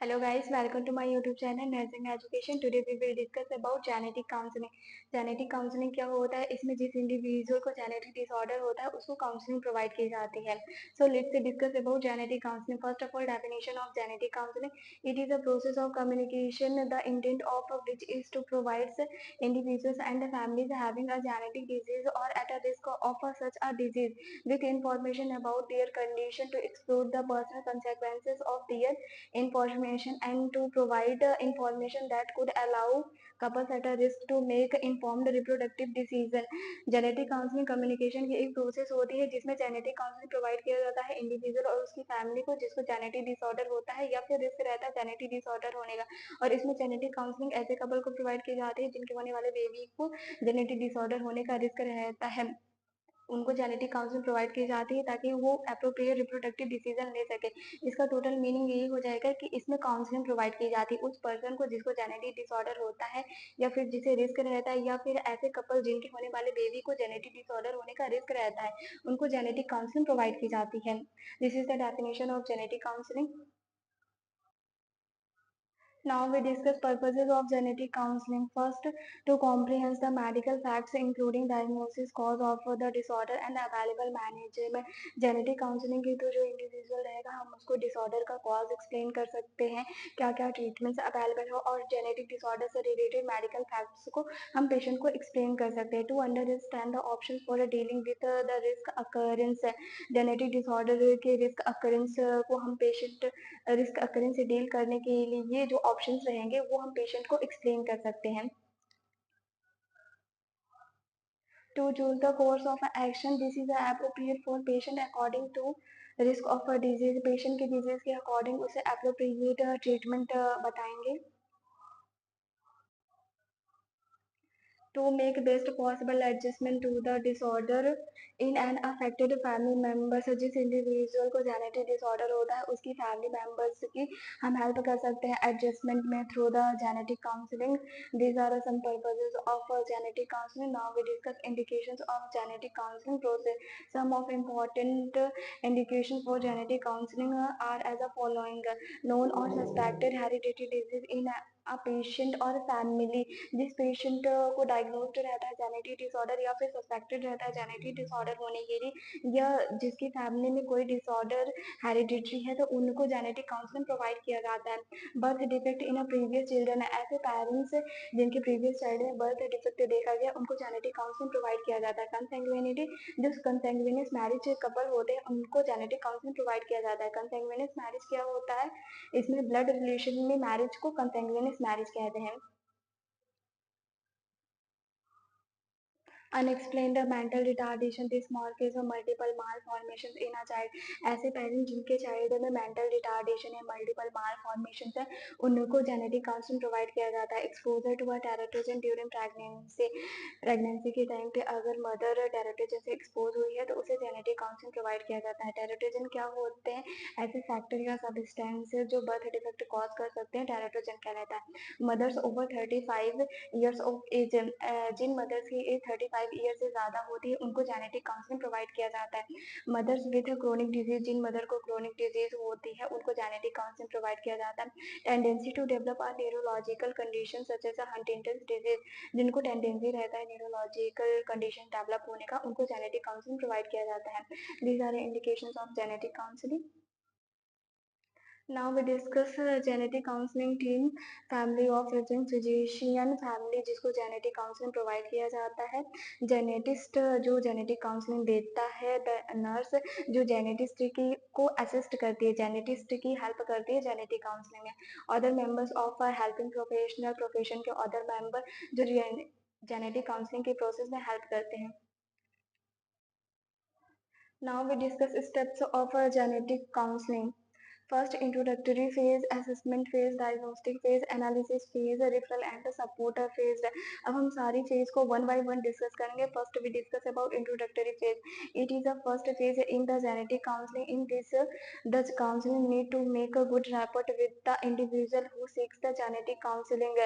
Hello guys, welcome to my YouTube channel Nursing Education. Today we will discuss about genetic counseling. Genetic counselling क्या होता है? इसमें जिस individual को genetic disorder होता है उसको काउंसलिंग प्रोवाइड की जाती है. So let's discuss about genetic counseling. First of all, definition of genetic counseling. It is a process of communication, the intent of which is to provide individuals and the families having a genetic disease or at a risk of such a disease with information about their condition to explore the personal consequences of their information and to provide information that could allow couples at a risk to make informed reproductive decision. Genetic counselling communication की एक process होती है जिसमें genetic counselling provide किया जाता है individual और उसकी फैमिली को जिसको जेनेटिक डिसऑर्डर होता है या फिर रिस्क रहता है जेनेटिक डिसऑर्डर होने का. और इसमें जेनेटिक काउंसलिंग ऐसे कपल को प्रोवाइड की जाती है जिनके होने वाले बेबी को जेनेटिक डिसऑर्डर होने का रिस्क रहता है. उनको जेनेटिक काउंसलिंग प्रोवाइड की जाती है ताकि वो अप्रोप्रिएट रिप्रोडक्टिव डिसीजन ले सके. इसका टोटल मीनिंग यही हो जाएगा कि इसमें काउंसलिंग प्रोवाइड की जाती है उस पर्सन को जिसको जेनेटिक डिसऑर्डर होता है या फिर जिसे रिस्क रहता है या फिर ऐसे कपल जिनके होने वाले बेबी को जेनेटिक डिसऑर्डर होने का रिस्क रहता है उनको जेनेटिक काउंसलिंग प्रोवाइड की जाती है. This is the definition of genetic counselling. Now we discuss purposes of genetic counseling. First, to comprehend the medical facts including diagnosis, cause of the disorder and available management. Genetic counselling के through जो individual रहेगा हम उसको disorder का cause explain कर सकते हैं, क्या क्या ट्रीटमेंट्स अवेलेबल हो और जेनेटिक डिसऑर्डर से रिलेटेड मेडिकल फैक्ट्स को हम पेशेंट को एक्सप्लेन कर सकते हैं. To understand the option for dealing with the risk occurrence. Genetic disorder के रिस्क अकरेंस को हम पेशेंट रिस्क अकरेंस से डील करने के लिए जो ऑप्शंस रहेंगे वो हम पेशेंट को एक्सप्लेन कर सकते हैं. To choose the course of action, this is appropriate for patient according to risk of a disease. Patient के डिजीज के अकॉर्डिंग उसे अप्रोप्रिएट ट्रीटमेंट बताएंगे. To make best possible adjustment to the disorder in an affected family members. जिस individual को genetic disorder होता है उसकी family members की हम हेल्प कर सकते हैं एडजस्टमेंट में through the genetic counselling. These are some purposes of genetic counselling. Now we discuss indications of genetic counselling process. Some of important indications for genetic counseling are as a following. Known or suspected hereditary disease in a patient और family. जिस patient को diagnosed रहता है genetic disorder या फिर suspected रहता है genetic disorder होने के लिए या जिसकी फैमिली में कोई डिसऑर्डर हेरिडिटरी है तो उनको जेनेटिक काउंसलिंग प्रोवाइड किया जाता है. Birth defect in a previous children. ऐसे पेरेंट्स जिनके प्रीवियस चाइल्ड में बर्थ डिफेक्ट देखा गया उनको जेनेटिक काउंसलिंग प्रोवाइड किया जाता है. कंसैंग्युइनिटी. जो कंसैंग्युइनियस मैरिज कपल होते हैं उनको जेनेटिक काउंसलिंग प्रोवाइड किया जाता है. कंसैंग्युइनियस मैरिज क्या होता है? इसमें ब्लड रिलेशन में मैरिज को कंसैंग्युइनियस मैरिज कहते हैं. Unexplained mental retardation. This marks multiple malformations in a child. ऐसे पेरेंट्स जिनके चाइल्ड में मेंटल रिटार्डेशन है मल्टीपल मालफॉर्मेशंस है उनको जेनेटिक काउंसलिंग प्रोवाइड किया जाता है. Exposure to a teratogen during pregnancy. Pregnancy के टाइम पे अगर मदर टेराटोजन से एक्सपोज हुई है तो उसे जेनेटिक काउंसलिंग प्रोवाइड किया जाता है. टेराटोजन क्या होते हैं? ऐसे फैक्टर या सब्सटेंस जो बर्थ डिफेक्ट कॉज कर सकते हैं टेराटोजन कहलाता है. Mothers over 35 years of age. जिन मदर्स की एज 35 ईयर से ज़्यादा होती है उनको जेनेटिक काउंसलिंग प्रोवाइड किया जाता है. Mothers with chronic disease. जिन मदर को क्रोनिक डिजीज होती है उनको जेनेटिक काउंसलिंग प्रोवाइड किया जाता है. Tendency to develop a neurological condition such as Huntington disease. जिनको टेंडेंसी रहता है न्यूरोलॉजिकल कंडीशन डेवलप होने का उनको जेनेटिक काउंसलिंग प्रोवाइड किया जाता है. These are indications of genetic counselling. Now we discuss genetic counseling team. Family of physician. Family जिसको जेनेटिक काउंसलिंग प्रोवाइड किया जाता है. जेनेटिस्ट जो जेनेटिक काउंसलिंग देता है. द नर्स जो जेनेटिस्ट की को असिस्ट करती है जेनेटिस्ट की हेल्प करती है जेनेटिक काउंसलिंग में. Other members of helping professional. Profession के अदर मेंबर जो जेनेटिक काउंसलिंग के प्रोसेस में हेल्प करते हैं. Now we discuss steps of genetic counseling. First introductory phase, assessment phase, diagnostic phase, analysis phase, referral and support phase. अब हम सारी phase को वन बाय वन डिस्कस करेंगे. First we discuss about introductory phase. It is the first phase in the genetic counselling. In this the counselling need to make a good rapport with the individual who seeks the genetic counselling.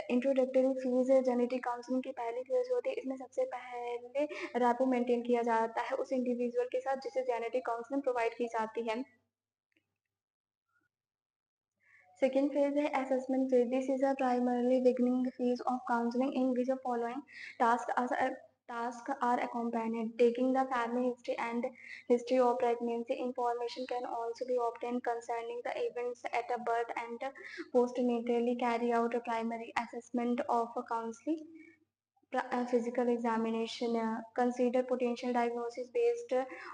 Introductory phase genetic counselling की पहली phase होती है. इसमें सबसे पहले rapport maintain किया जाता है उस इंडिविजुअल के साथ जिसे जेनेटिक काउंसलिंग प्रोवाइड की जाती है. Second phase है assessment phase. This is a primarily beginning phase of counseling in which the following tasks are tasks are accompanied. Taking the family history and history of pregnancy. Information can also be obtained concerning the events at a birth and postnatally. Carry out a primary assessment of a counseling. Physical examination. Consider potential diagnosis based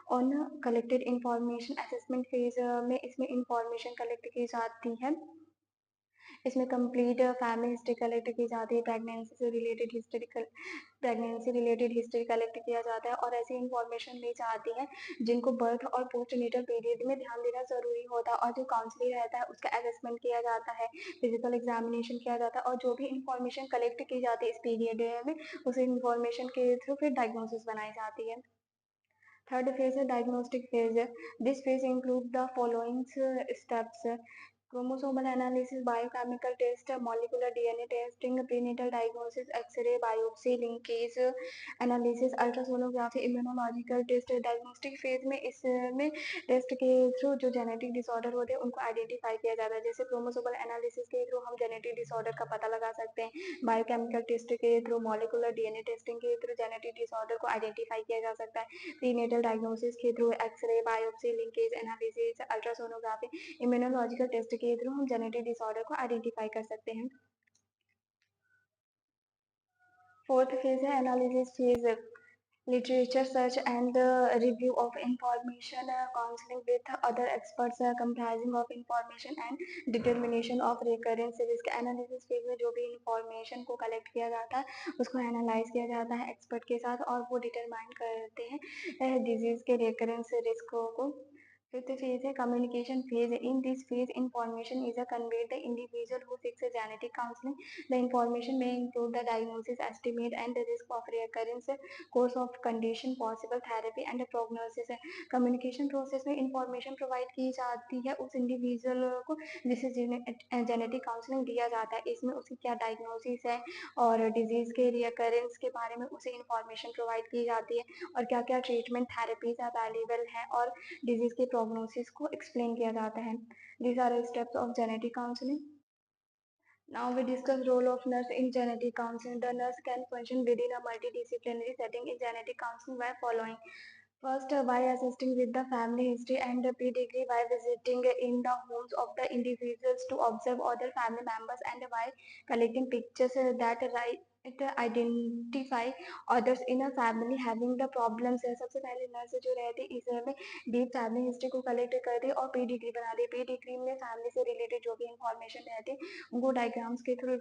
on collected information. Assessment phase में इसमें information collect की जाती है. इसमें complete family history collect की जाती है. Pregnancy related history collect किया जाता है और ऐसी इंफॉर्मेशन ली जाती है जिनको बर्थ और पोस्टनेटल पीरियड में ध्यान देना जरूरी होता है. और जो काउंसलिंग रहता है उसका असेसमेंट किया जाता है, फिजिकल एग्जामिनेशन किया जाता है और जो भी इंफॉर्मेशन कलेक्ट की जाती है इस पीरियड में उस इंफॉर्मेशन के थ्रू फिर डायग्नोसिस बनाई जाती है. थर्ड फेज है diagnostic phase. This phase include the following steps: chromosomal analysis, biochemical test, molecular DNA testing, prenatal diagnosis, X-ray, biopsy, linkage analysis, ultrasonography, immunological test. Diagnostic phase में इसमें test के through जो genetic disorder होते हैं उनको identify किया जाता है. जैसे क्रोमोसोमल एनालिसिस के थ्रू हम जेनेटिक डिसऑर्डर का पता लगा सकते हैं. बायोकेमिकल टेस्ट के थ्रू, मॉलिकुलर डीएनए टेस्टिंग के थ्रू जेनेटिक डिसऑर्डर को आइडेंटिफाई किया जा सकता है. प्रीनेटल डायग्नोसिस के through x ray, biopsy, linkage analysis, ultrasonography, immunological test के थ्रू हम जेनेटिक डिसऑर्डर को आइडेंटिफाई कर सकते हैं. फोर्थ फेज है analysis phase. Literature search and review of information. Counselling with other experts comprising of information and determination of recurrence risk. Analysis phase में जो भी इंफॉर्मेशन को कलेक्ट किया जाता है उसको एनालाइज किया जाता है एक्सपर्ट के साथ और वो डिटरमाइन करते हैं डिजीज के रिकरेंस रिस्क को. Fifth phase है communication phase. In this phase, information is conveyed the individual who seeks a genetic counseling. The information may include the diagnosis, estimate, and the risk of recurrence, course of condition, possible therapy, and prognosis. Communication process में information provide की जाती है उस individual को जिसे genetic counseling दिया जाता है. इसमें उसकी क्या diagnosis है और disease के recurrence के बारे में उसे information provide की जाती है और क्या क्या treatment therapies available है और डिजीज के प्रोग्नोसिस को एक्सप्लेन किया जाता है. These are steps of genetic counseling. Now we discuss role of nurse in genetic counseling. The nurse can function within a multidisciplinary setting in genetic counseling by following. First, by assisting with the family history and the pedigree, by visiting in the homes of the individuals to observe other family members, and by collecting pictures that identify others in a family having the problems. सबसे पहले nurse जो रहती है इसमें deep family history को collect करती है और पीडिग्री बनाती है. पीडिग्री में फैमिली से रिलेटेड जो भी इंफॉर्मेशन रहती है उनको डायग्राम्स के थ्रू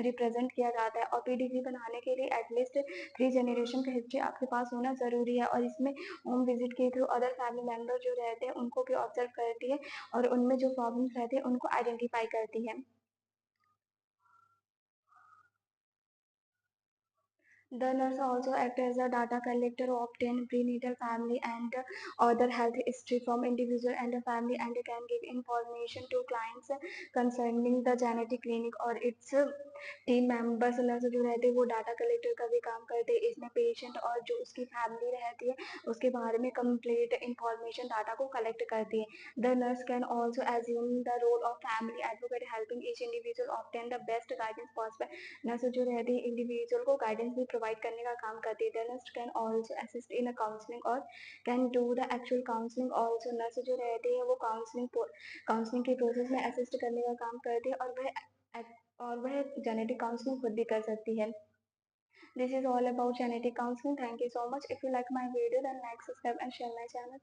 रिप्रेजेंट किया जाता है. और पीडिग्री बनाने के लिए एटलीस्ट 3 जनरेशन का हिस्ट्री आपके पास होना जरूरी है. और इसमें होम विजिट के थ्रू अदर फैमिली मेंबर जो रहते हैं उनको भी ऑब्जर्व करती है और उनमें जो प्रॉब्लम्स रहते हैं उनको आइडेंटिफाई करती है. The nurse also acts as a data collector who obtain prenatal family and other health history from individual and the family and can give information to clients concerning the genetic clinic or its team members. Nurse जो रहते हैं वो data collector का भी काम करते हैं. इसमें पेशेंट और जो उसकी फैमिली रहती है उसके बारे में कंप्लीट इंफॉर्मेशन डाटा को कलेक्ट करती है. The nurse can also assume the role of family advocate helping each individual obtain the best guidance possible. Nurse जो रहती है इंडिविजुअल को गाइडेंस भी प्रोवाइड करने का काम करती है. The nurse can also assist in a counselling और can do the actual counselling also. Nurse जो रहती है वो काउंसलिंग के प्रोसेस में असिस्ट करने का काम करती है और वह जेनेटिक काउंसलिंग खुद भी कर सकती है. This is all about genetic counseling. Thank you so much. If you like my video, then like, subscribe and share my channel.